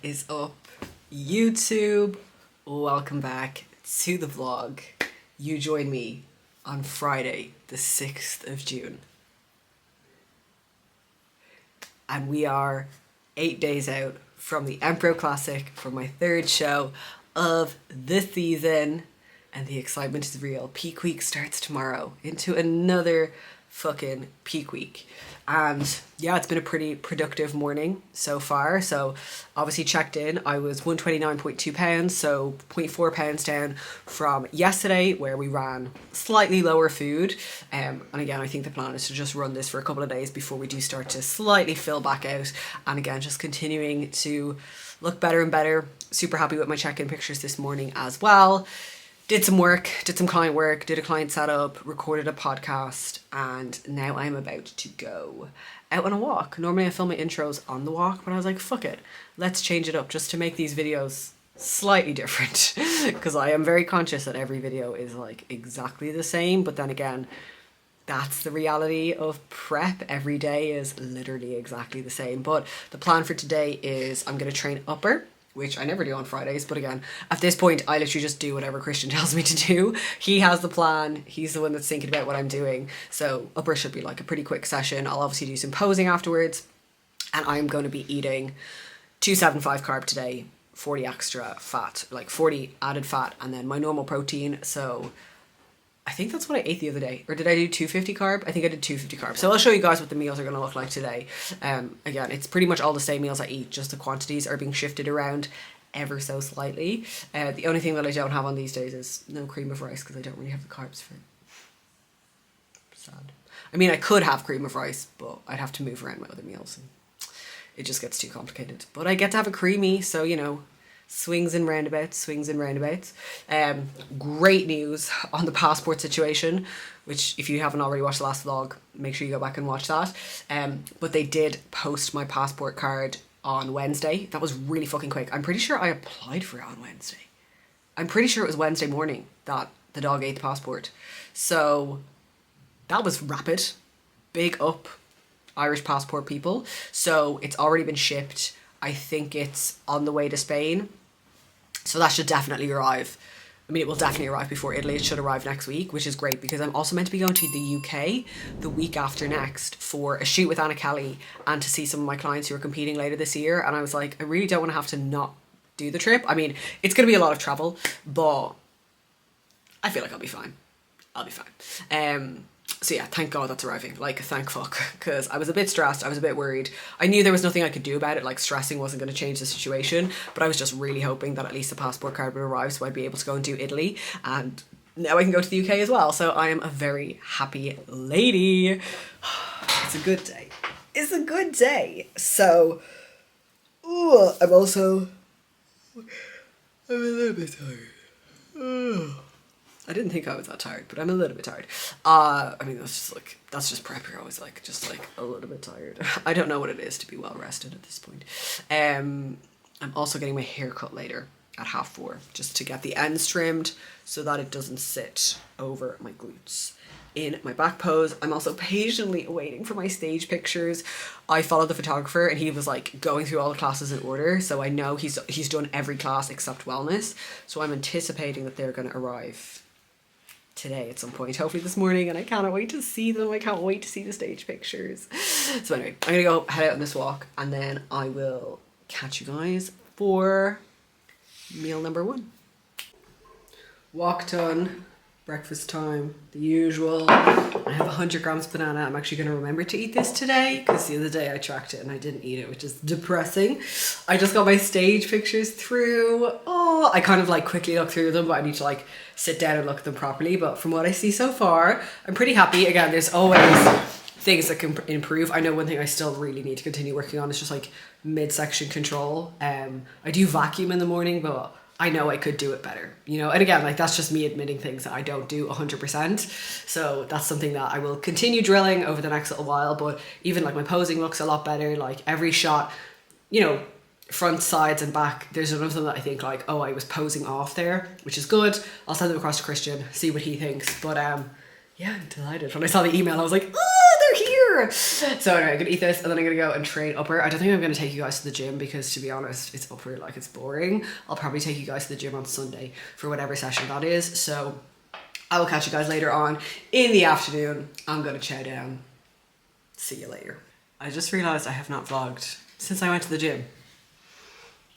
is up, YouTube? Welcome back to the vlog. You join me on Friday, the 6th of June. And we are 8 days out from the Empro Classic for my third show of the season. And the excitement is real. Peak week starts tomorrow into another fucking peak week. And yeah, it's been a pretty productive morning so far. So obviously checked in, I was 129.2 pounds, so 0.4 pounds down from yesterday where we ran slightly lower food. And again, I think the plan is to just run this for a couple of days before we do start to slightly fill back out. And again, just continuing to look better and better. Super happy with my check-in pictures this morning as well. Did some work, did some client work, did a client setup, recorded a podcast, and now I'm about to go out on a walk. Normally I film my intros on the walk, but I was like, fuck it, let's change it up just to make these videos slightly different. Because I am very conscious that every video is like exactly the same, but then again, that's the reality of prep. Every day is literally exactly the same. But the plan for today is I'm going to train upper, which I never do on Fridays, but again, at this point, I literally just do whatever Christian tells me to do. He has the plan, he's the one that's thinking about what I'm doing, so upper should be like a pretty quick session. I'll obviously do some posing afterwards, and I'm going to be eating 275 carb today, 40 extra fat, like 40 added fat, and then my normal protein, so I think that's what I ate the other day. Or did I do 250 carb? I think I did 250 carb. So I'll show you guys what the meals are going to look like today. Again, it's pretty much all the same meals I eat, just the quantities are being shifted around ever so slightly. The only thing that I don't have on these days is no cream of rice because I don't really have the carbs for it. Sad. I mean, I could have cream of rice, but I'd have to move around my other meals. And it just gets too complicated. But I get to have a creamy, so, you know, swings and roundabouts, swings and roundabouts. Great news on the passport situation, which if you haven't already watched the last vlog, make sure you go back and watch that. But they did post my passport card on Wednesday. That was really fucking quick. I'm pretty sure I applied for it on Wednesday. I'm pretty sure it was Wednesday morning that the dog ate the passport. So that was rapid. Big up, Irish passport people. So it's already been shipped. I think it's on the way to Spain. So that should definitely arrive. I mean, it will definitely arrive before Italy. It should arrive next week, which is great because I'm also meant to be going to the UK the week after next for a shoot with Anna Kelly and to see some of my clients who are competing later this year. And I was like, I really don't want to have to not do the trip. I mean, it's going to be a lot of travel, but I feel like I'll be fine. I'll be fine. So yeah, thank God that's arriving. Like, thank fuck. Because I was a bit stressed. I was a bit worried. I knew there was nothing I could do about it. Like, stressing wasn't going to change the situation. But I was just really hoping that at least the passport card would arrive so I'd be able to go and do Italy. And now I can go to the UK as well. So I am a very happy lady. It's a good day. It's a good day. So, I'm a little bit tired. I didn't think I was that tired, but I'm a little bit tired. I mean, that's just prep. You're always like, just like a little bit tired. I don't know what it is to be well rested at this point. I'm also getting my hair cut later at 4:30, just to get the ends trimmed so that it doesn't sit over my glutes in my back pose. I'm also patiently waiting for my stage pictures. I followed the photographer and he was like going through all the classes in order. So I know he's done every class except wellness. So I'm anticipating that they're going to arrive today at some point, hopefully this morning, and I cannot wait to see them. I can't wait to see the stage pictures. So anyway, I'm gonna go head out on this walk and then I will catch you guys for meal number 1. Walk done, breakfast time, the usual. I have 100 grams banana. I'm actually going to remember to eat this today because the other day I tracked it and I didn't eat it, which is depressing. I just got my stage pictures through. Oh, I kind of like quickly look through them, but I need to like sit down and look at them properly. But from what I see so far, I'm pretty happy. Again, there's always things that can improve. I know one thing I still really need to continue working on is just like midsection control. I do vacuum in the morning, but I know I could do it better, you know, and again, like that's just me admitting things that I don't do 100%. So that's something that I will continue drilling over the next little while. But even like my posing looks a lot better. Like every shot, you know, front, sides and back, there's none of them that I think like, oh, I was posing off there, which is good. I'll send them across to Christian, see what he thinks. But yeah, I'm delighted. When I saw the email, I was like, oh, they're So anyway, I'm gonna eat this and then I'm gonna go and train upper. I don't think I'm gonna take you guys to the gym because, to be honest, it's upper, like it's boring. I'll probably take you guys to the gym on Sunday for whatever session that is. So I will catch you guys later on in the afternoon. I'm gonna chow down. See you later. I just realized I have not vlogged since I went to the gym.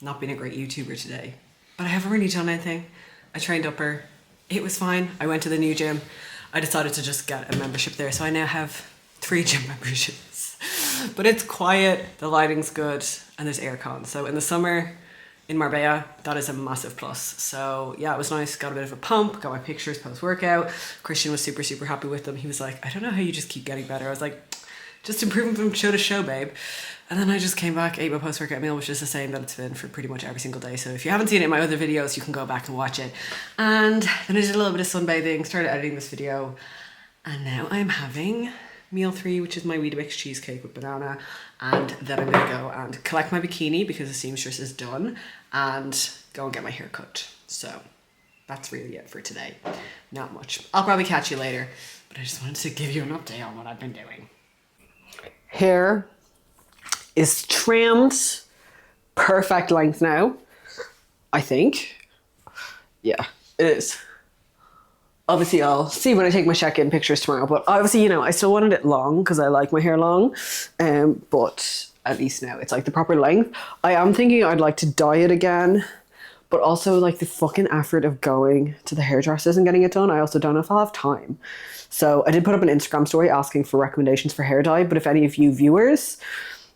Not being a great YouTuber today, but I haven't really done anything. I trained upper. It was fine. I went to the new gym. I decided to just get a membership there. So I now have 3 gym memberships, but it's quiet. The lighting's good and there's aircon. So in the summer in Marbella, that is a massive plus. So yeah, it was nice. Got a bit of a pump, got my pictures post workout. Christian was super, super happy with them. He was like, I don't know how you just keep getting better. I was like, just improving from show to show, babe. And then I just came back, ate my post-workout meal, which is the same that it's been for pretty much every single day. So if you haven't seen it in my other videos, you can go back and watch it. And then I did a little bit of sunbathing, started editing this video. And now I'm having meal 3, which is my Weetabix cheesecake with banana. And then I'm gonna go and collect my bikini because the seamstress is done and go and get my hair cut. So that's really it for today. Not much. I'll probably catch you later, but I just wanted to give you an update on what I've been doing. Hair is trimmed, perfect length now, I think. Yeah, it is. Obviously I'll see when I take my check-in pictures tomorrow, but obviously, you know, I still wanted it long because I like my hair long, but at least now it's like the proper length. I am thinking I'd like to dye it again, but also like the fucking effort of going to the hairdressers and getting it done. I also don't know if I'll have time. So I did put up an Instagram story asking for recommendations for hair dye, but if any of you viewers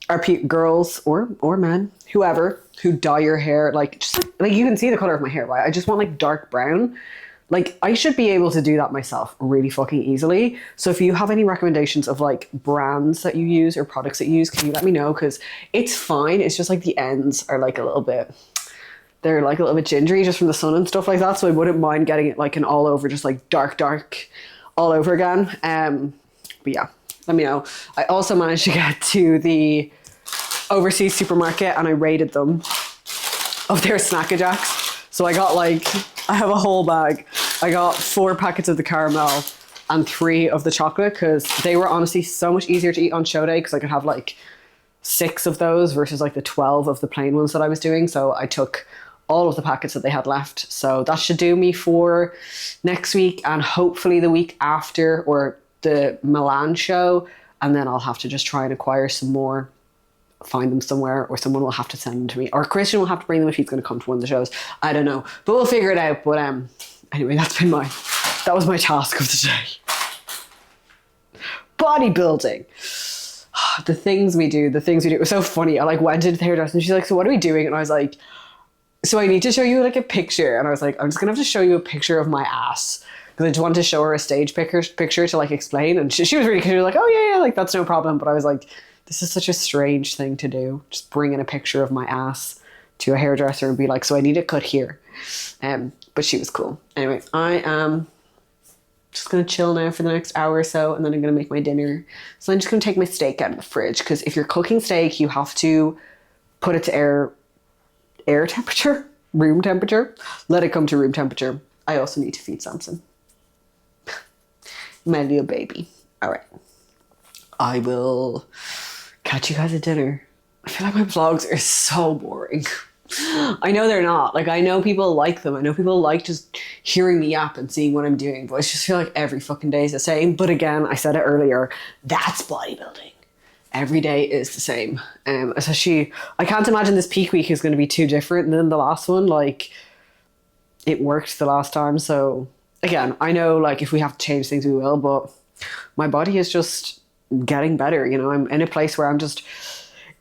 are girls or men, whoever, who dye your hair, like just like you can see the color of my hair, right? I just want like dark brown. Like I should be able to do that myself really fucking easily. So if you have any recommendations of like brands that you use or products that you use, can you let me know? Because it's fine. It's just like the ends are like a little bit, they're like a little bit gingery just from the sun and stuff like that. So I wouldn't mind getting it like an all over, just like dark all over again. But yeah, let me know. I also managed to get to the overseas supermarket and I rated them of their Snack Jacks. So I got like, I have a whole bag. I got 4 packets of the caramel and 3 of the chocolate because they were honestly so much easier to eat on show day because I could have like 6 of those versus like the 12 of the plain ones that I was doing. So I took all of the packets that they had left. So that should do me for next week and hopefully the week after, or the Milan show. And then I'll have to just try and acquire some more, find them somewhere, or someone will have to send them to me, or Christian will have to bring them if he's going to come to one of the shows. I don't know, but we'll figure it out. But anyway, that was my task of the day. Bodybuilding. The things we do. It was so funny. I like went into the hairdresser and she's like, so what are we doing? And I was like, so I need to show you like a picture. And I was like, I'm just gonna have to show you a picture of my ass. Because I just wanted to show her a stage picture to like explain. And she was really, she was like, oh yeah, like that's no problem. But I was like, this is such a strange thing to do. Just bring in a picture of my ass to a hairdresser and be like, so I need it cut here. But she was cool. Anyway, I am just going to chill now for the next hour or so. And then I'm going to make my dinner. So I'm just going to take my steak out of the fridge. Because if you're cooking steak, you have to put it to air temperature, room temperature. Let it come to room temperature. I also need to feed Samson. My little baby. All right. I will catch you guys at dinner. I feel like my vlogs are so boring. I know they're not. Like, I know people like them. I know people like just hearing me yap and seeing what I'm doing. But I just feel like every fucking day is the same. But again, I said it earlier, that's bodybuilding. Every day is the same. Especially, I can't imagine this peak week is going to be too different than the last one. Like, it worked the last time. So, again, I know, like, if we have to change things, we will. But my body is just getting better. You know, I'm in a place where I'm just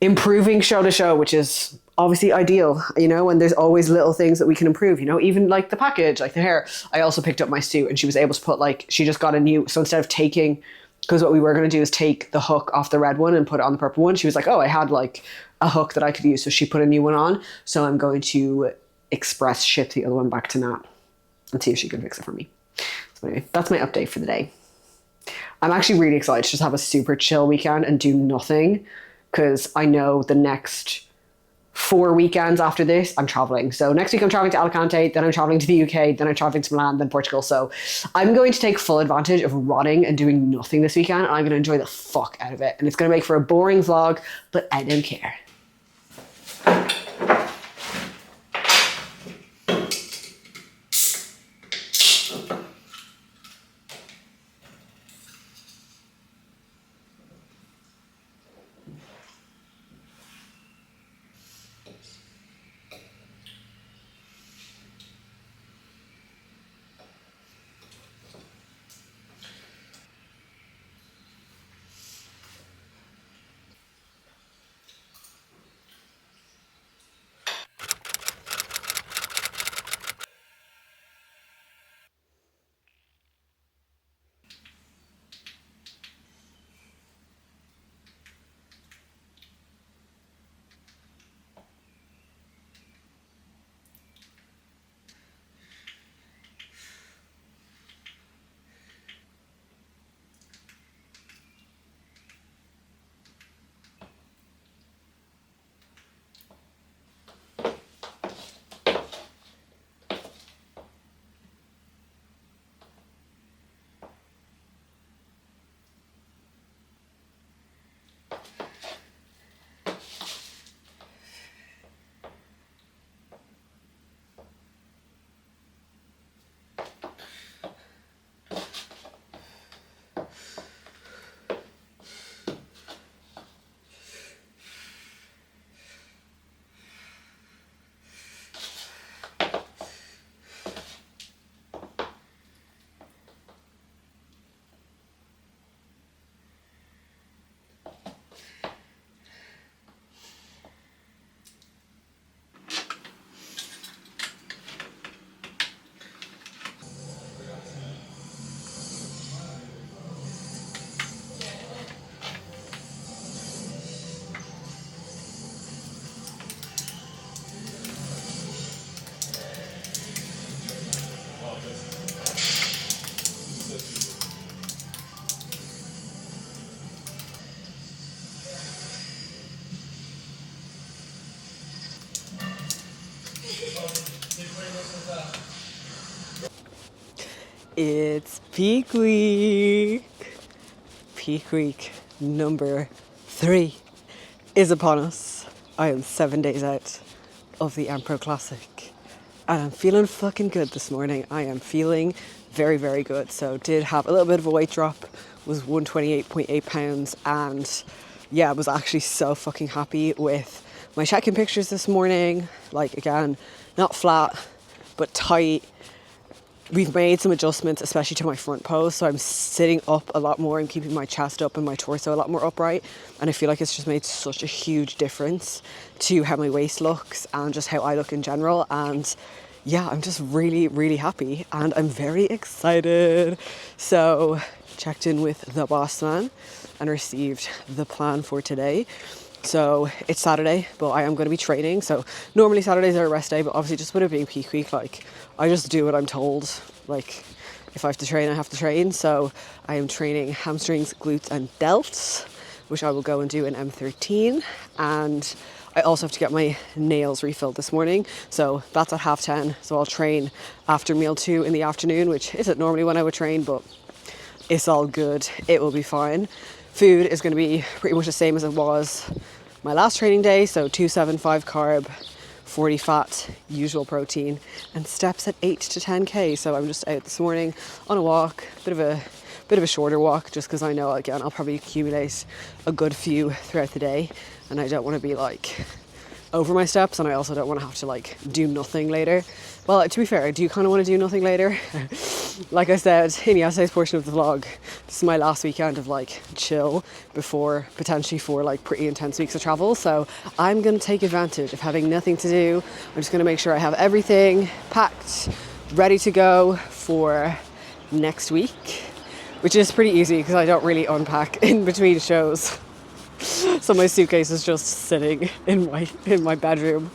improving show to show, which is obviously ideal, you know, and there's always little things that we can improve, you know, even like the package, like the hair. I also picked up my suit and she was able to put like, she just got a new, so instead of taking, because what we were going to do is take the hook off the red one and put it on the purple one. She was like, oh, I had like a hook that I could use. So she put a new one on. So I'm going to express ship the other one back to Nat and see if she can fix it for me. So anyway, that's my update for the day. I'm actually really excited to just have a super chill weekend and do nothing, because I know the next 4 weekends after this, I'm traveling. So next week I'm traveling to Alicante, then I'm traveling to the UK, then I'm traveling to Milan, then Portugal. So I'm going to take full advantage of rotting and doing nothing this weekend, and I'm going to enjoy the fuck out of it. And it's going to make for a boring vlog, but I don't care. It's peak week. Peak week number 3 is upon us. I am 7 days out of the Empro Classic and I'm feeling fucking good this morning. I am feeling very, very good. So did have a little bit of a weight drop, was 128.8 pounds, and yeah, I was actually so fucking happy with my check-in pictures this morning. Like, again, not flat but tight. We've made some adjustments, especially to my front pose, so I'm sitting up a lot more and keeping my chest up and my torso a lot more upright, and I feel like it's just made such a huge difference to how my waist looks and just how I look in general. And yeah, I'm just really, really happy and I'm very excited. So checked in with the boss man and received the plan for today. So it's Saturday, but I am going to be training. So normally Saturdays are a rest day, but obviously just with it being peak week, like, I just do what I'm told. Like, if I have to train, I have to train. So I am training hamstrings, glutes and delts, which I will go and do in M13. And I also have to get my nails refilled this morning. So that's at 10:30. So I'll train after meal 2 in the afternoon, which isn't normally when I would train, but it's all good. It will be fine. Food is going to be pretty much the same as it was my last training day. So 275 carb, 40 fat, usual protein, and steps at 8 to 10k. So I'm just out this morning on a walk, bit of a shorter walk, just because I know, again, I'll probably accumulate a good few throughout the day, and I don't want to be like over my steps, and I also don't want to have to like do nothing later. Well, to be fair, I do kind of want to do nothing later. Like I said in yesterday's portion of the vlog, this is my last weekend of like chill before potentially 4 like pretty intense weeks of travel. So I'm going to take advantage of having nothing to do. I'm just going to make sure I have everything packed, ready to go for next week, which is pretty easy because I don't really unpack in between shows. So my suitcase is just sitting in my bedroom.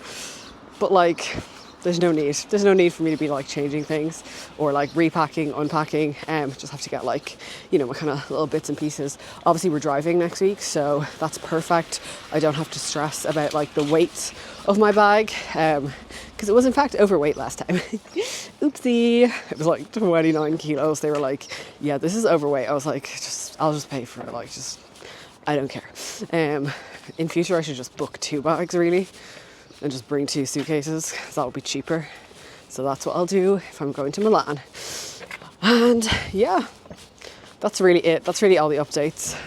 But like, There's no need. There's no need for me to be like changing things or like repacking, unpacking. Just have to get like, you know, my kind of little bits and pieces. Obviously we're driving next week, so that's perfect. I don't have to stress about like the weight of my bag, because it was in fact overweight last time. Oopsie. It was like 29 kilos. They were like, yeah, this is overweight. I was like, I'll just pay for it. Like, just, I don't care. In future I should just book 2 bags really, and just bring 2 suitcases, because that would be cheaper. So that's what I'll do if I'm going to Milan. And yeah, that's really it. That's really all the updates.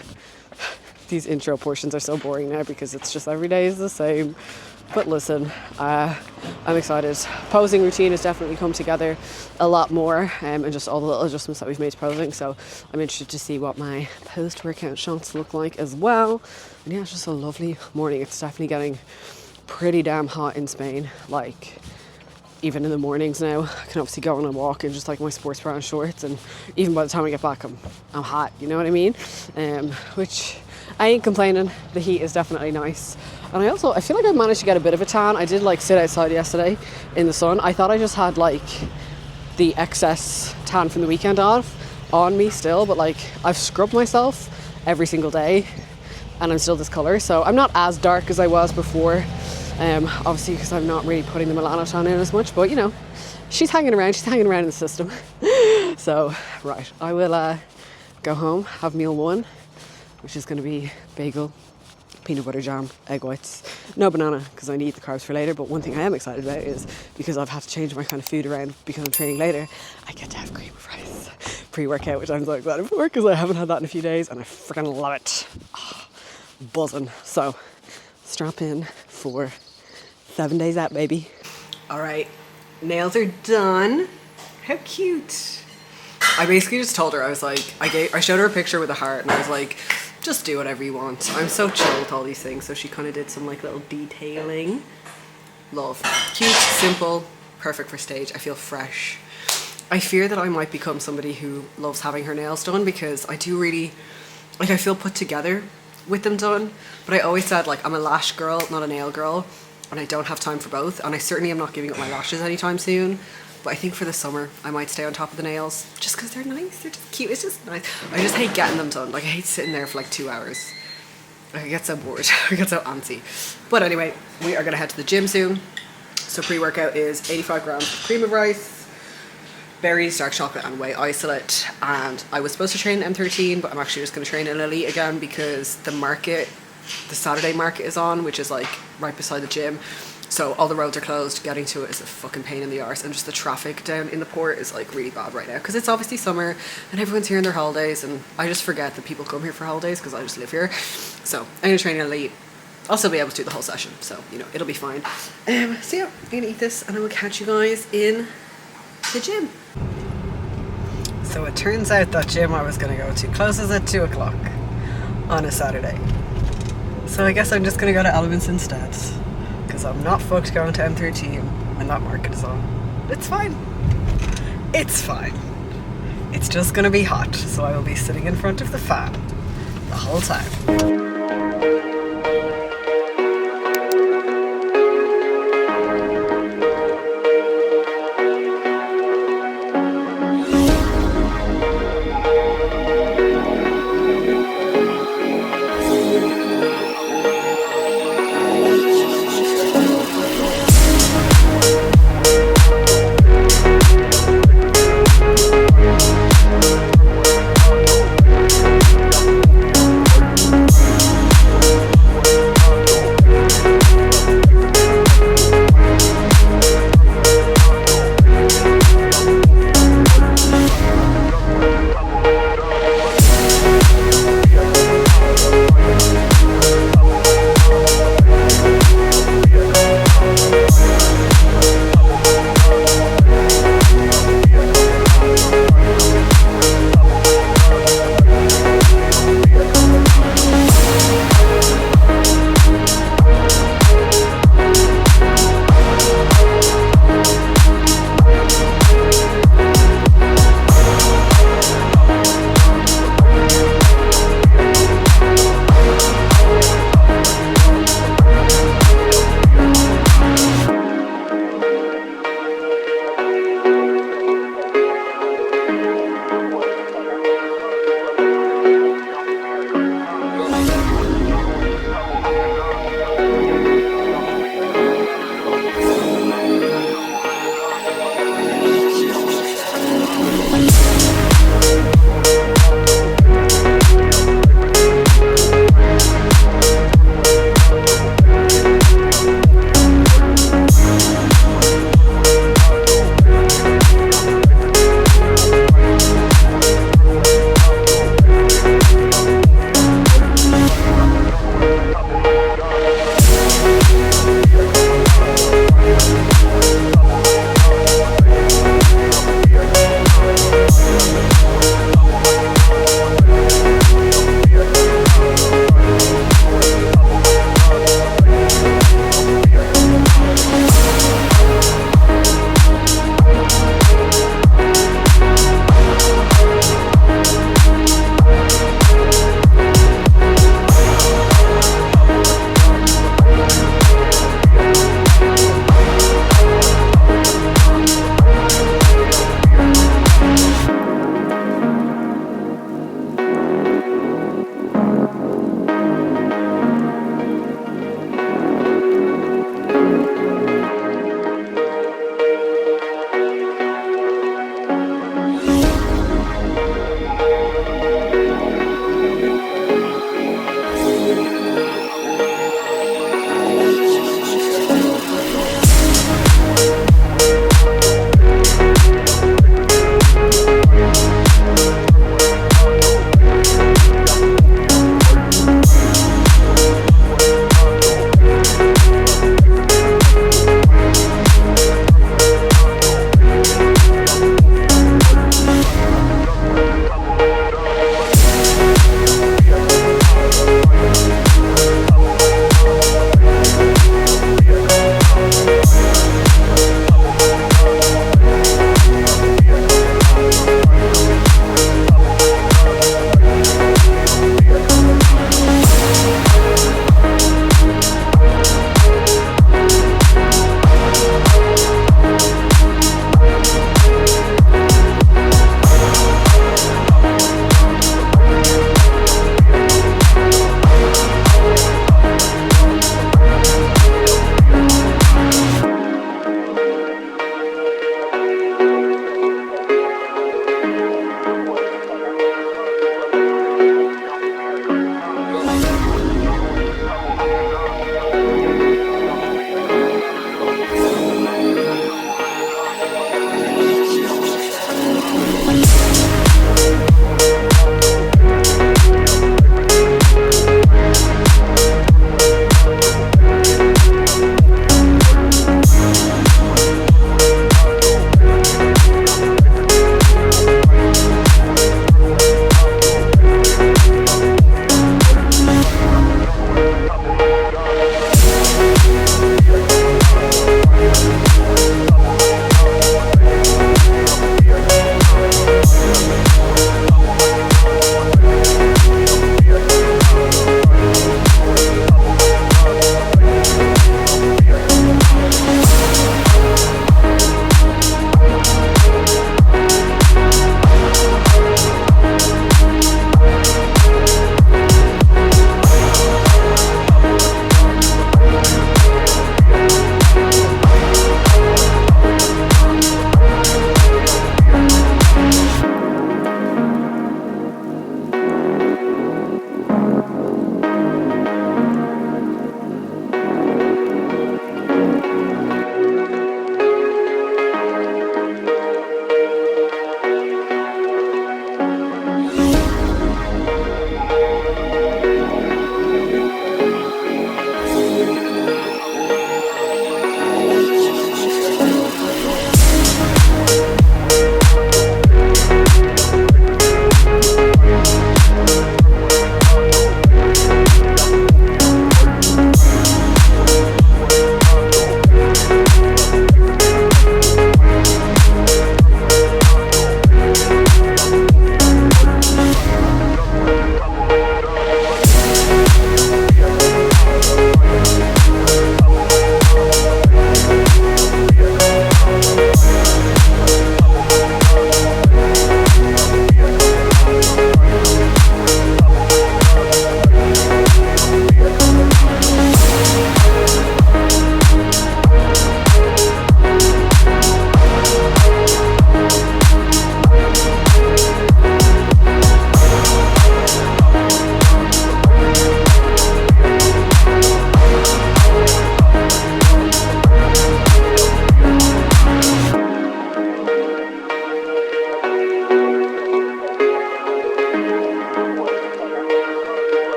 These intro portions are so boring now because it's just every day is the same. But listen, I'm excited. Posing routine has definitely come together a lot more, and just all the little adjustments that we've made to posing. So I'm interested to see what my post-workout shots look like as well. And yeah, it's just a lovely morning. It's definitely getting pretty damn hot in Spain. Like, even in the mornings now, I can obviously go on a walk in just like my sports bra and shorts, and even by the time I get back, I'm hot. You know what I mean? Which I ain't complaining. The heat is definitely nice. And I feel like I managed to get a bit of a tan. I did like sit outside yesterday in the sun. I thought I just had like the excess tan from the weekend on me still, but like I've scrubbed myself every single day and I'm still this colour. So I'm not as dark as I was before, obviously because I'm not really putting the melanotan in as much, but you know, she's hanging around in the system. So right, I will go home, have meal 1, which is going to be bagel, peanut butter jam, egg whites, no banana because I need the carbs for later. But one thing I am excited about is, because I've had to change my kind of food around because I'm training later, I get to have cream of rice pre-workout, which I'm so excited for because I haven't had that in a few days and I freaking love it. Oh, buzzing. So strap in for 7 days out, baby. All right, nails are done. How cute. I basically just told her, I was like, I showed her a picture with a heart and I was like, just do whatever you want. I'm so chill with all these things. So she kind of did some like little detailing. Love. Cute, simple, perfect for stage. I feel fresh. I fear that I might become somebody who loves having her nails done, because I do really, like, I feel put together with them done. But I always said, like, I'm a lash girl, not a nail girl, and I don't have time for both. And I certainly am not giving up my lashes anytime soon. But I think for the summer, I might stay on top of the nails just because they're nice. They're just cute. It's just nice. I just hate getting them done. Like, I hate sitting there for like 2 hours. I get so bored. I get so antsy. But anyway, we are going to head to the gym soon. So pre-workout is 85 grams of cream of rice, berries, dark chocolate, and whey isolate. And I was supposed to train in M13, but I'm actually just going to train in Elite again because the Saturday market is on, which is like right beside the gym. So all the roads are closed. Getting to it is a fucking pain in the arse, and just the traffic down in the port is like really bad right now because it's obviously summer and everyone's here on their holidays, and I just forget that people come here for holidays because I just live here. So I'm gonna train in Elite. I'll still be able to do the whole session, so you know it'll be fine. So yeah, I'm gonna eat this and I will catch you guys in the gym. So it turns out that gym I was gonna go to closes at 2 o'clock on a Saturday. So I guess I'm just gonna go to Elements instead, because I'm not fucked going to M13 when that market is on. It's fine. It's fine. It's just gonna be hot, so I will be sitting in front of the fan the whole time.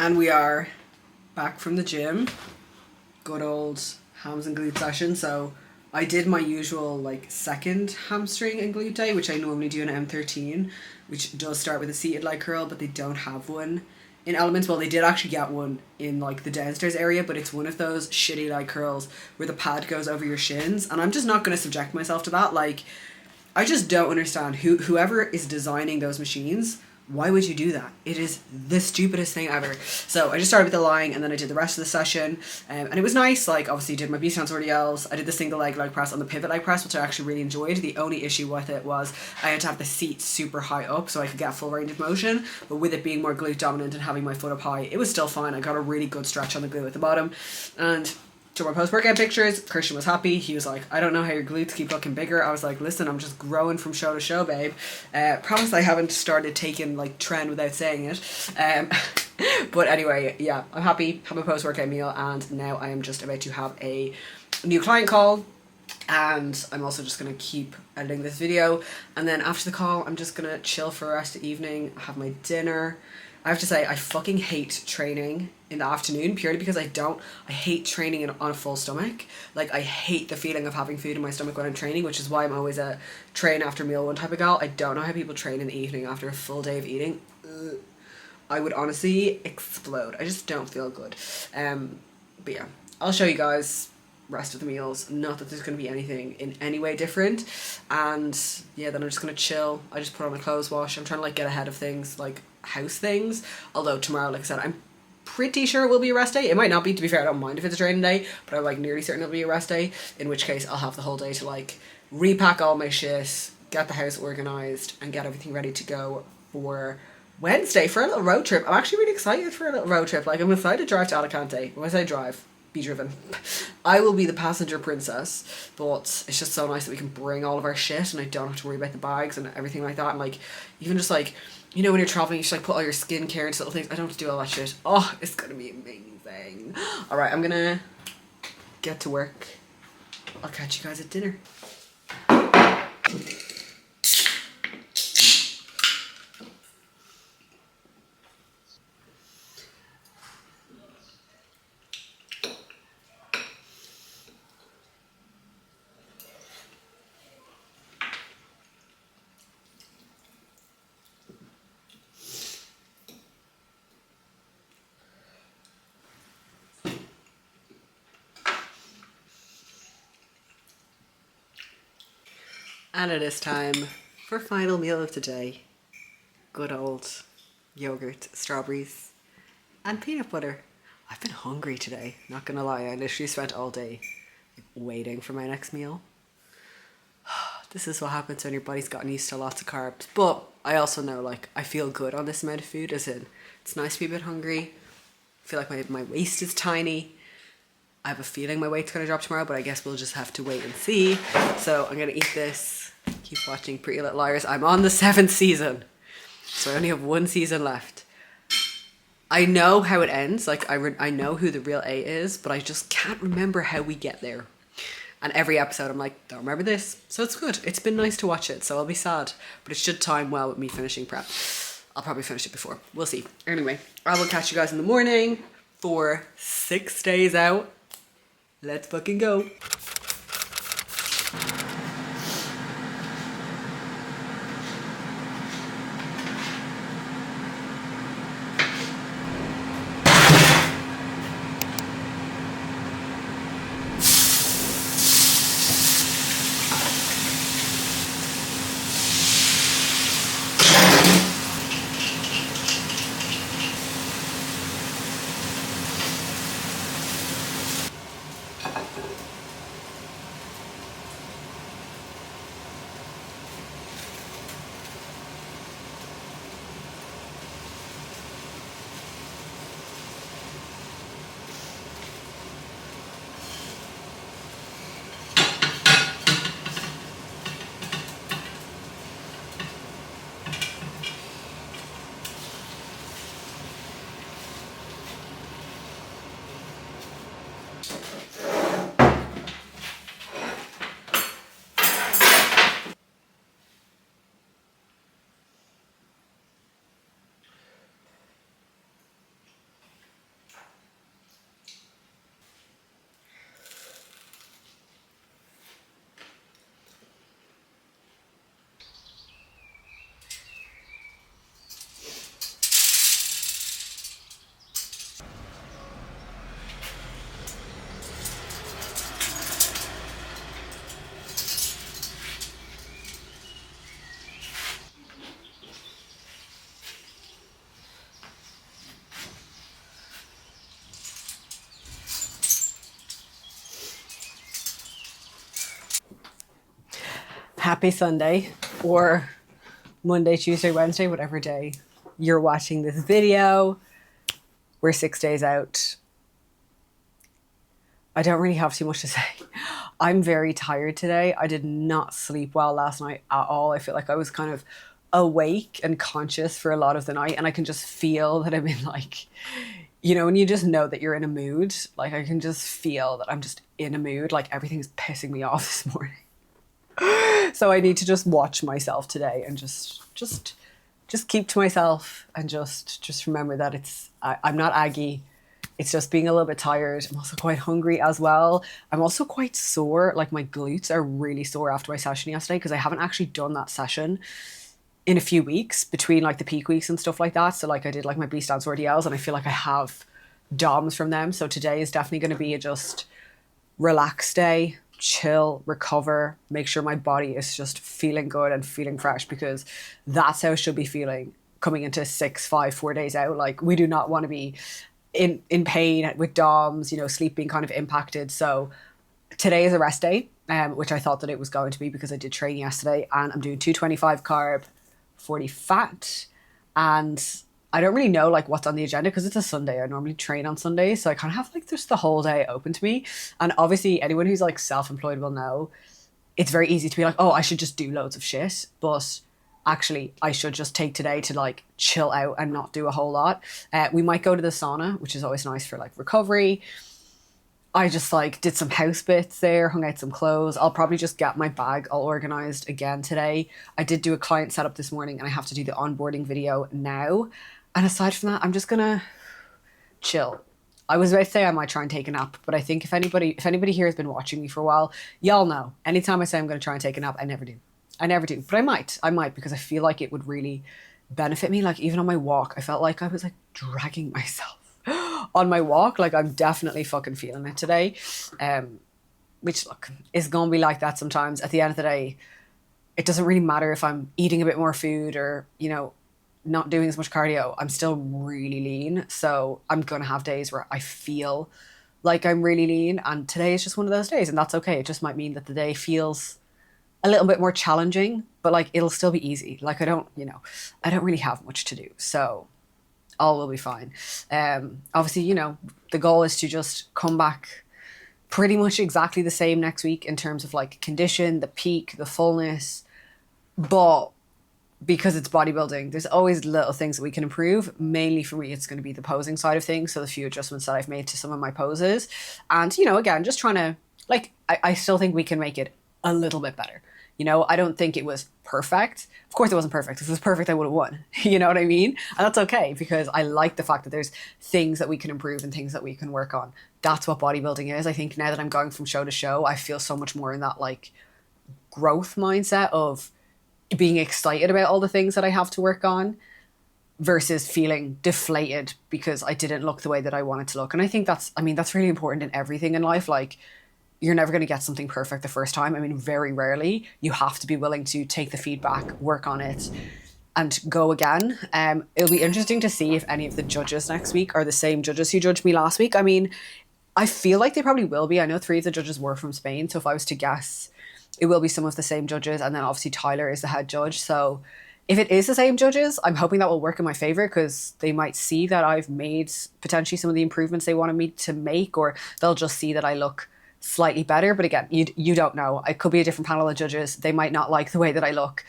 And we are back from the gym. Good old hams and glute session. So I did my usual like second hamstring and glute day, which I normally do in M13, which does start with a seated leg curl, but they don't have one in Elements. Well, they did actually get one in like the downstairs area, but it's one of those shitty leg curls where the pad goes over your shins, and I'm just not going to subject myself to that. Like, I just don't understand whoever is designing those machines. Why would you do that? It is the stupidest thing ever. So I just started with the lying, and then I did the rest of the session, and it was nice. Like, obviously did my B stance RDLs. I did the single leg press on the pivot leg press, which I actually really enjoyed. The only issue with it was I had to have the seat super high up so I could get full range of motion, but with it being more glute dominant and having my foot up high, it was still fine. I got a really good stretch on the glute at the bottom. And to my post-workout pictures, Christian was happy. He was like, I don't know how your glutes keep looking bigger. I was like, listen, I'm just growing from show to show, babe. Promise I haven't started taking like trend without saying it. But anyway, yeah, I'm happy. Have a post-workout meal, and now I am just about to have a new client call. And I'm also just going to keep editing this video. And then after the call, I'm just going to chill for the rest of the evening, have my dinner. I have to say, I fucking hate training in the afternoon, purely because I hate training on a full stomach. Like, I hate the feeling of having food in my stomach when I'm training, which is why I'm always a train after meal one type of gal. I don't know how people train in the evening after a full day of eating. Ugh. I would honestly explode. I just don't feel good. But yeah, I'll show you guys rest of the meals. Not that there's going to be anything in any way different. And yeah, then I'm just going to chill. I just put on a clothes wash. I'm trying to like get ahead of things, like house things. Although tomorrow, like I said, I'm pretty sure it will be a rest day. It might not be, to be fair. I don't mind if it's a training day, but I'm like nearly certain it'll be a rest day, in which case I'll have the whole day to like repack all my shit, get the house organised, and get everything ready to go for Wednesday for a little road trip. I'm actually really excited for a little road trip. Like, I'm excited to drive to Alicante. When I say drive, be driven. I will be the passenger princess, but it's just so nice that we can bring all of our shit and I don't have to worry about the bags and everything like that. And like, even just like, you know, when you're traveling, you should like put all your skincare into little things. I don't have to do all that shit. Oh, it's gonna be amazing. All right, I'm gonna get to work. I'll catch you guys at dinner. And it is time for final meal of the day. Good old yogurt, strawberries, and peanut butter. I've been hungry today, not gonna lie. I literally spent all day waiting for my next meal. This is what happens when your body's gotten used to lots of carbs. But I also know, like, I feel good on this amount of food, as in, it's nice to be a bit hungry. I feel like my waist is tiny. I have a feeling my weight's gonna drop tomorrow, but I guess we'll just have to wait and see. So I'm gonna eat this. Keep watching Pretty Little Liars. I'm on the 7th season, so I only have 1 season left. I know how it ends. Like, I know who the real A is, but I just can't remember how we get there. And every episode I'm like, don't remember this. So it's good. It's been nice to watch it, so I'll be sad. But it should time well with me finishing prep. I'll probably finish it before. We'll see. Anyway, I will catch you guys in the morning for 6 days out. Let's fucking go. Happy Sunday, or Monday, Tuesday, Wednesday, whatever day you're watching this video. We're 6 days out. I don't really have too much to say. I'm very tired today. I did not sleep well last night at all. I feel like I was kind of awake and conscious for a lot of the night, and I can just feel that I'm in, like, you know, when you just know that you're in a mood, like I can just feel that I'm just in a mood, like everything's pissing me off this morning. So I need to just watch myself today and just keep to myself and just remember that I'm not Aggie. It's just being a little bit tired. I'm also quite hungry as well. I'm also quite sore. Like my glutes are really sore after my session yesterday because I haven't actually done that session in a few weeks between like the peak weeks and stuff like that. So like I did like my B stance RDLs and I feel like I have DOMs from them. So today is definitely going to be a just relax day, chill, recover, make sure my body is just feeling good and feeling fresh, because that's how it should be feeling coming into 6, 5, 4 days out. Like we do not want to be in pain with DOMs, you know, sleep being kind of impacted. So today is a rest day, which I thought that it was going to be because I did train yesterday, and I'm doing 225 carb, 40 fat, and I don't really know like what's on the agenda because it's a Sunday. I normally train on Sundays, so I kind of have like just the whole day open to me. And obviously anyone who's like self-employed will know it's very easy to be like, oh, I should just do loads of shit, but actually I should just take today to like chill out and not do a whole lot. We might go to the sauna, which is always nice for like recovery. I just like did some house bits there, hung out some clothes. I'll probably just get my bag all organized again today. I did do a client setup this morning and I have to do the onboarding video now. And aside from that, I'm just gonna chill. I was about to say I might try and take a nap, but I think if anybody here has been watching me for a while, y'all know anytime I say I'm gonna try and take a nap, I never do. But I might because I feel like it would really benefit me. Like even on my walk, I felt like I was like dragging myself on my walk. Like I'm definitely fucking feeling it today. Which look, is gonna be like that sometimes. At the end of the day, it doesn't really matter if I'm eating a bit more food or, you know, not doing as much cardio. I'm still really lean. So I'm gonna have days where I feel like I'm really lean, and today is just one of those days, and that's okay. It just might mean that the day feels a little bit more challenging, but like it'll still be easy. Like I don't really have much to do, so all will be fine. Obviously, you know, the goal is to just come back pretty much exactly the same next week in terms of like condition, the peak, the fullness. But because it's bodybuilding, there's always little things that we can improve. Mainly for me, it's going to be the posing side of things. So the few adjustments that I've made to some of my poses. And, you know, again, just trying to, like, I still think we can make it a little bit better. You know, I don't think it was perfect. Of course it wasn't perfect. If it was perfect, I would have won. You know what I mean? And that's okay, because I like the fact that there's things that we can improve and things that we can work on. That's what bodybuilding is. I think now that I'm going from show to show, I feel so much more in that like growth mindset of being excited about all the things that I have to work on versus feeling deflated because I didn't look the way that I wanted to look. And I think that's really important in everything in life. Like, you're never going to get something perfect the first time. I mean, very rarely. You have to be willing to take the feedback, work on it, and go again. It'll be interesting to see if any of the judges next week are the same judges who judged me last week. I mean, I feel like they probably will be. I know 3 of the judges were from Spain, so if I was to guess, it will be some of the same judges, and then obviously Tyler is the head judge. So if it is the same judges, I'm hoping that will work in my favor, because they might see that I've made potentially some of the improvements they wanted me to make, or they'll just see that I look slightly better. But again, you don't know. It could be a different panel of judges. They might not like the way that I look.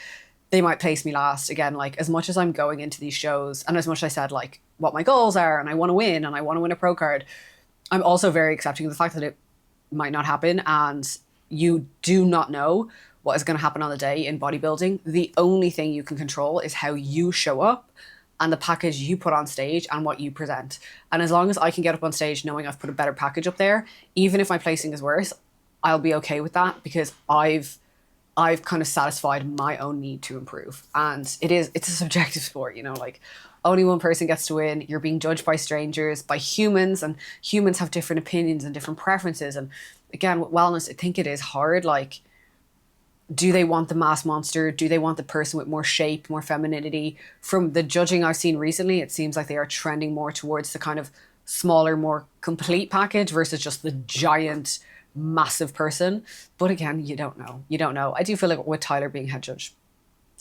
They might place me last. Again, like, as much as I'm going into these shows, and as much as I said like what my goals are, and I want to win, and I want to win a pro card, I'm also very accepting of the fact that it might not happen, and you do not know what is going to happen on the day in bodybuilding. The only thing you can control is how you show up and the package you put on stage and what you present. And as long as I can get up on stage knowing I've put a better package up there, even if my placing is worse, I'll be okay with that, because I've kind of satisfied my own need to improve. And it's a subjective sport, you know, like only one person gets to win. You're being judged by strangers, by humans, and humans have different opinions and different preferences. And again, with wellness, I think it is hard. Like, do they want the mass monster? Do they want the person with more shape, more femininity? From the judging I've seen recently, it seems like they are trending more towards the kind of smaller, more complete package versus just the giant massive person. But again, you don't know. You don't know. I do feel like with Tyler being head judge,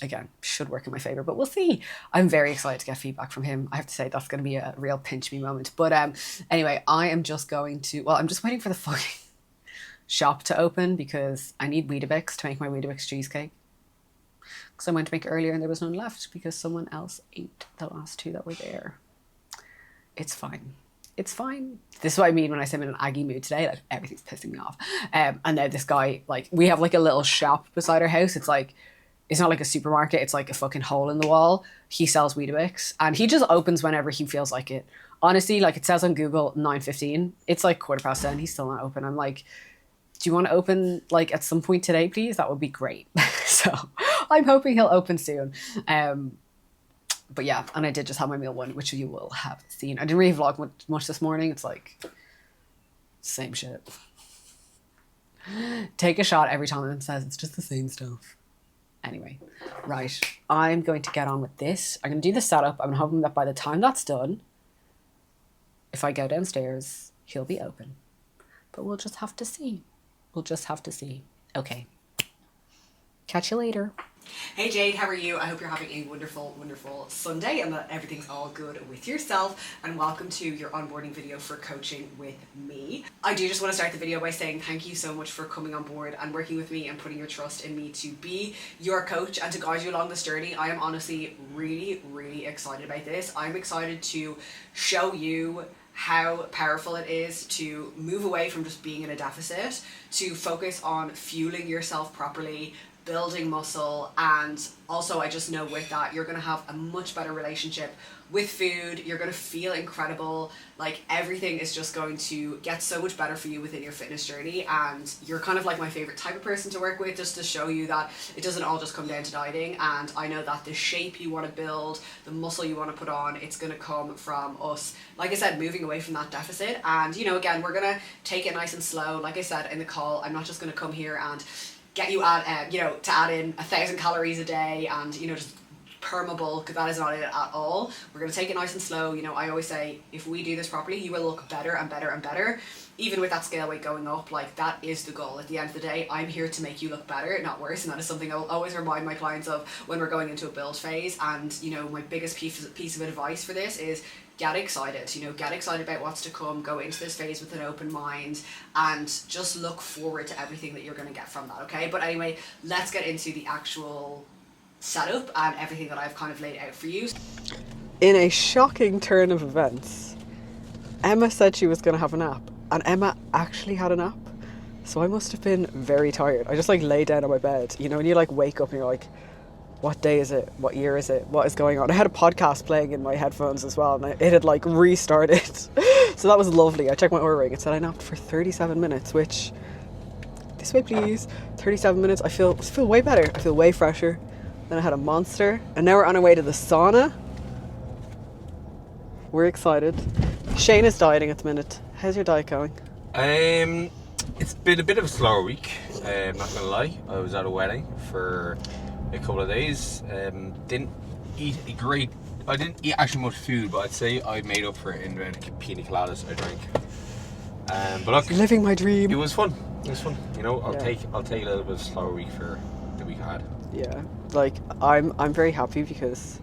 again, should work in my favor, but we'll see. I'm very excited to get feedback from him. I have to say that's going to be a real pinch me moment. But anyway, I am just going to, well, I'm just waiting for the fucking shop to open because I need Weetabix to make my Weetabix cheesecake. Because I went to make it earlier and there was none left because someone else ate the last two that were there. It's fine. It's fine. This is what I mean when I say I'm in an Aggie mood today. Like, everything's pissing me off. And now this guy, like, we have like a little shop beside our house. It's like, it's not like a supermarket. It's like a fucking hole in the wall. He sells Weetabix and he just opens whenever he feels like it. Honestly, like it says on Google 9:15. It's like 10:15. He's still not open. I'm like, do you want to open like at some point today, please? That would be great. So I'm hoping he'll open soon. But yeah, and I did just have my meal one, which you will have seen. I didn't really vlog much this morning. It's like, same shit. Take a shot every time and says it's just the same stuff. Anyway, right. I'm going to get on with this. I'm going to do the setup. I'm hoping that by the time that's done, if I go downstairs, he'll be open. But we'll just have to see. We'll just have to see. Okay. Catch you later. Hey Jade, how are you? I hope you're having a wonderful, wonderful Sunday and that everything's all good with yourself, and welcome to your onboarding video for coaching with me. I do just want to start the video by saying thank you so much for coming on board and working with me and putting your trust in me to be your coach and to guide you along this journey. I am honestly really, really excited about this. I'm excited to show you how powerful it is to move away from just being in a deficit, to focus on fueling yourself properly, building muscle, and also I just know with that you're going to have a much better relationship with food. You're going to feel incredible. Like, everything is just going to get so much better for you within your fitness journey, and you're kind of like my favorite type of person to work with, just to show you that it doesn't all just come down to dieting. And I know that the shape you want to build, the muscle you want to put on, it's going to come from us, like I said, moving away from that deficit. And you know, again, we're going to take it nice and slow. Like I said in the call, I'm not just going to come here and get you at, to add in 1,000 calories a day and, just permeable, because that is not it at all. We're going to take it nice and slow. I always say, if we do this properly, you will look better and better and better. Even with that scale weight going up, like, that is the goal. At the end of the day, I'm here to make you look better, not worse. And that is something I'll always remind my clients of when we're going into a build phase. And, my biggest piece of advice for this is, get excited, get excited about what's to come, go into this phase with an open mind, and just look forward to everything that you're going to get from that, okay? But anyway, let's get into the actual setup and everything that I've kind of laid out for you. In a shocking turn of events, Emma said she was going to have a nap, and Emma actually had a nap. So I must have been very tired. I just lay down on my bed, when you wake up and you're like, what day is it? What year is it? What is going on? I had a podcast playing in my headphones as well, and it had restarted. So that was lovely. I checked my Oura ring. It said I napped for 37 minutes, which, this way please, 37 minutes. I feel way better. I feel way fresher. Then I had a monster, and now we're on our way to the sauna. We're excited. Shane is dieting at the minute. How's your diet going? It's been a bit of a slower week. I'm not gonna lie. I was at a wedding for a couple of days. Didn't eat a great. I didn't eat actually much food, but I'd say I made up for it in the pina coladas I drank. But look, living my dream. It was fun. I'll Yeah. take a little bit of a slower week for the week I had. Yeah, I'm very happy because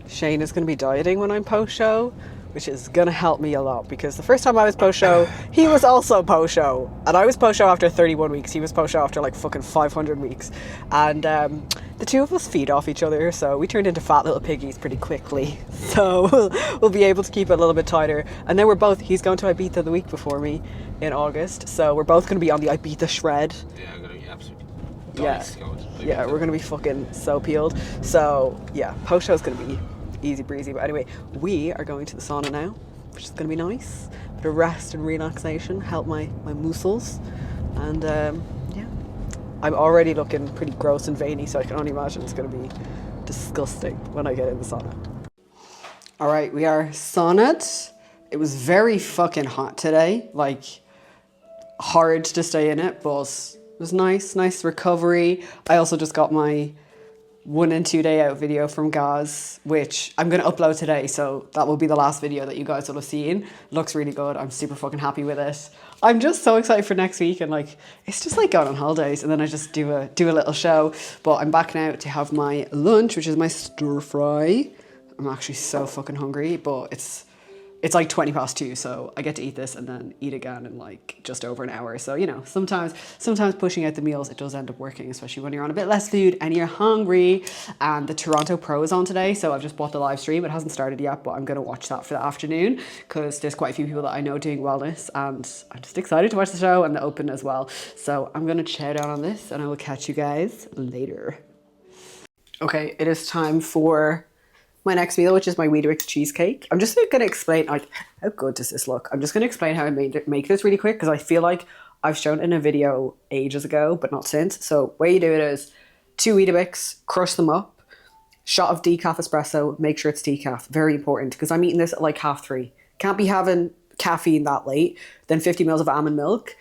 Shane is going to be dieting when I'm post-show, which is going to help me a lot, because the first time I was post-show, he was also post-show, and I was post-show after 31 weeks, he was post-show after fucking 500 weeks, and the two of us feed off each other, so we turned into fat little piggies pretty quickly, so we'll be able to keep it a little bit tighter. And then he's going to Ibiza the week before me in August, so we're both going to be on the Ibiza shred. Yeah, I'm gonna be absolutely. Yeah, we're gonna be fucking so peeled. So yeah, post show is gonna be easy breezy. But anyway, we are going to the sauna now, which is gonna be nice. Bit of rest and relaxation, help my muscles, and yeah, I'm already looking pretty gross and veiny, so I can only imagine it's gonna be disgusting when I get in the sauna. All right, we are saunaed. It was very fucking hot today, hard to stay in it, but it was nice recovery. I also just got my 1 and 2 day out video from Gaz, which I'm going to upload today. So that will be the last video that you guys will have seen. Looks really good. I'm super fucking happy with it. I'm just so excited for next week, and like, it's just like going on holidays and then I just do a little show. But I'm back now to have my lunch, which is my stir fry. I'm actually so fucking hungry, but it's like 2:20, so I get to eat this and then eat again in like just over an hour. So, you know, sometimes pushing out the meals, it does end up working, especially when you're on a bit less food and you're hungry. And the Toronto Pro is on today, so I've just bought the live stream. It hasn't started yet, but I'm going to watch that for the afternoon because there's quite a few people that I know doing wellness, and I'm just excited to watch the show and the Open as well. So I'm going to chow down on this and I will catch you guys later. Okay, it is time for my next meal, which is my Weetabix cheesecake. I'm just going to explain, like, how good does this look? I'm just going to explain how I make this really quick, because I feel like I've shown it in a video ages ago, but not since. So way you do it is 2 Weetabix, crush them up, shot of decaf espresso, make sure it's decaf. Very important, because I'm eating this at like 3:30. Can't be having caffeine that late. Then 50 mils of almond milk,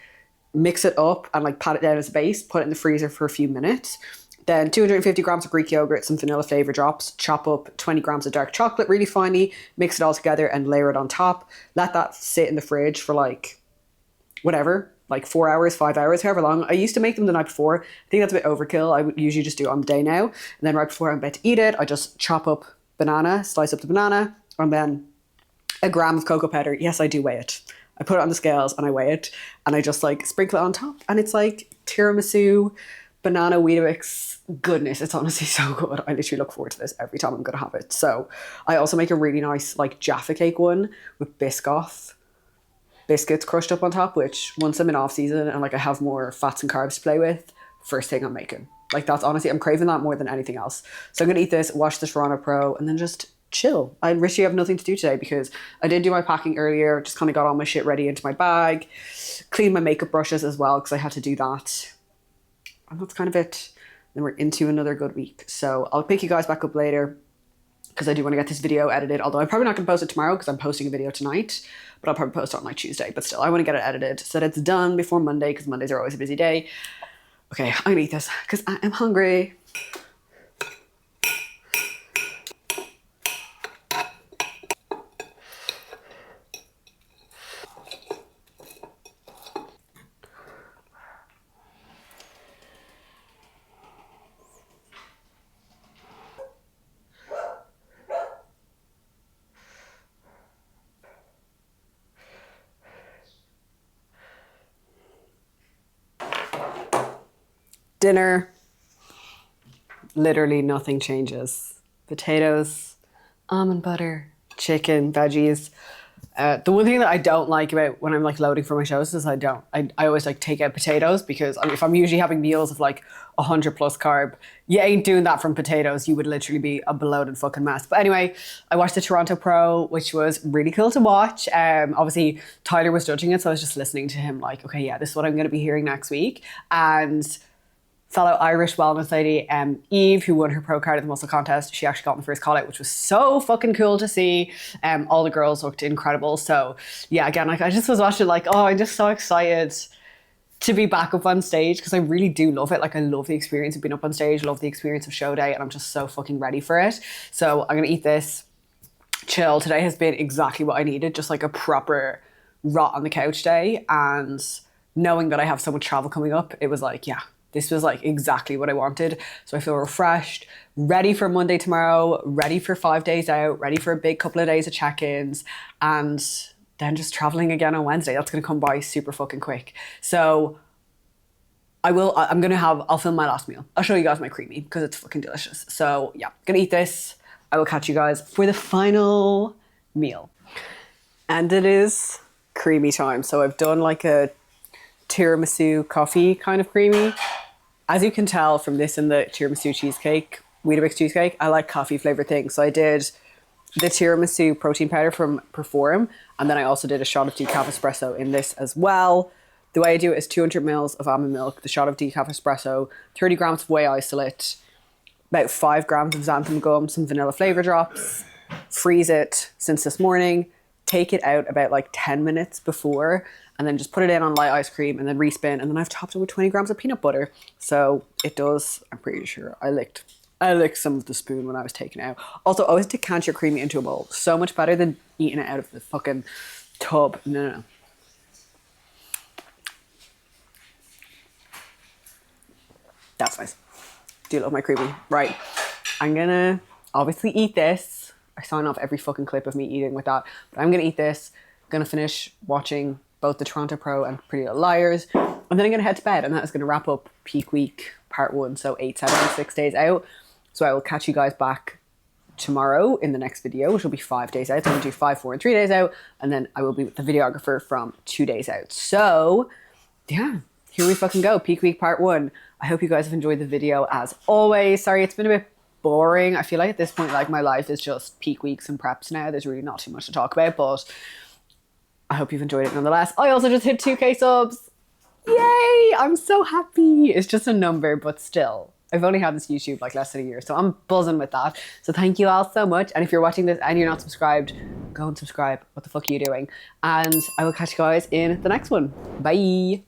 mix it up and like pat it down as a base, put it in the freezer for a few minutes. Then 250 grams of Greek yogurt, some vanilla flavor drops, chop up 20 grams of dark chocolate really finely, mix it all together and layer it on top. Let that sit in the fridge for like, whatever, like 4 hours, 5 hours, however long. I used to make them the night before. I think that's a bit overkill. I would usually just do it on the day now. And then right before I'm about to eat it, I just chop up banana, slice up the banana, and then a gram of cocoa powder. Yes, I do weigh it. I put it on the scales and I weigh it, and I just like sprinkle it on top, and it's like tiramisu, banana Weetabix goodness. It's honestly so good. I literally look forward to this every time I'm going to have it. So I also make a really nice like Jaffa cake one with biscuits crushed up on top, which once I'm in off season and like I have more fats and carbs to play with, first thing I'm making. Like, that's honestly, I'm craving that more than anything else. So I'm going to eat this, watch the Toronto Pro, and then just chill. I literally have nothing to do today because I did do my packing earlier, just kind of got all my shit ready into my bag, cleaned my makeup brushes as well because I had to do that. And that's kind of it. Then we're into another good week. So I'll pick you guys back up later because I do want to get this video edited, although I'm probably not going to post it tomorrow because I'm posting a video tonight, but I'll probably post it on like Tuesday. But still, I want to get it edited so that it's done before Monday, because Mondays are always a busy day. Okay, I'm going to eat this because I am hungry. Dinner, literally nothing changes. Potatoes, almond butter, chicken, veggies. The one thing that I don't like about when I'm like loading for my shows is I always like take out potatoes, because if I'm usually having meals of like 100 plus carb, you ain't doing that from potatoes. You would literally be a bloated fucking mess. But anyway, I watched the Toronto Pro, which was really cool to watch. Obviously Tyler was judging it, so I was just listening to him like, okay, yeah, this is what I'm going to be hearing next week. And fellow Irish wellness lady, Eve, who won her pro card at the muscle contest, she actually got in the first call out, which was so fucking cool to see. All the girls looked incredible. So yeah, again, like I just was watching like, oh, I'm just so excited to be back up on stage, because I really do love it. Like, I love the experience of being up on stage, love the experience of show day, and I'm just so fucking ready for it. So I'm gonna eat this, chill. Today has been exactly what I needed, just like a proper rot on the couch day. And knowing that I have so much travel coming up, it was like, yeah, this was like exactly what I wanted. So I feel refreshed, ready for Monday tomorrow, ready for 5 days out, ready for a big couple of days of check-ins, and then just traveling again on Wednesday. That's going to come by super fucking quick. So I'll film my last meal. I'll show you guys my creamy because it's fucking delicious. So yeah, gonna eat this. I will catch you guys for the final meal. And it is creamy time. So I've done like a tiramisu coffee kind of creamy. As you can tell from this and the tiramisu cheesecake, Weetabix cheesecake, I like coffee flavored things. So I did the tiramisu protein powder from Perform, and then I also did a shot of decaf espresso in this as well. The way I do it is 200 mils of almond milk, the shot of decaf espresso, 30 grams of whey isolate, about 5 grams of xanthan gum, some vanilla flavor drops, freeze it since this morning, take it out about like 10 minutes before, and then just put it in on light ice cream and then respin. And then I've topped it with 20 grams of peanut butter. So it does, I'm pretty sure I licked I licked some of the spoon when I was taking it out. Also, always decant your creamy into a bowl. So much better than eating it out of the fucking tub. No. That's nice. Do love my creamy. Right. I'm gonna obviously eat this. I sign off every fucking clip of me eating with that. But I'm gonna eat this. Gonna finish watching both the Toronto Pro and Pretty Little Liars. And then I'm gonna head to bed, and that is gonna wrap up peak week part 1. So 8, 7, 6 days out. So I will catch you guys back tomorrow in the next video, which will be 5 days out. So I'm gonna do 5, 4, and 3 days out, and then I will be with the videographer from 2 days out. So yeah, here we fucking go. Peak week part 1. I hope you guys have enjoyed the video as always. Sorry, it's been a bit boring. I feel like at this point, like, my life is just peak weeks and preps now. There's really not too much to talk about, but I hope you've enjoyed it nonetheless. I also just hit 2K subs. Yay! I'm so happy. It's just a number, but still. I've only had this YouTube like less than a year, so I'm buzzing with that. So thank you all so much. And if you're watching this and you're not subscribed, go and subscribe. What the fuck are you doing? And I will catch you guys in the next one. Bye.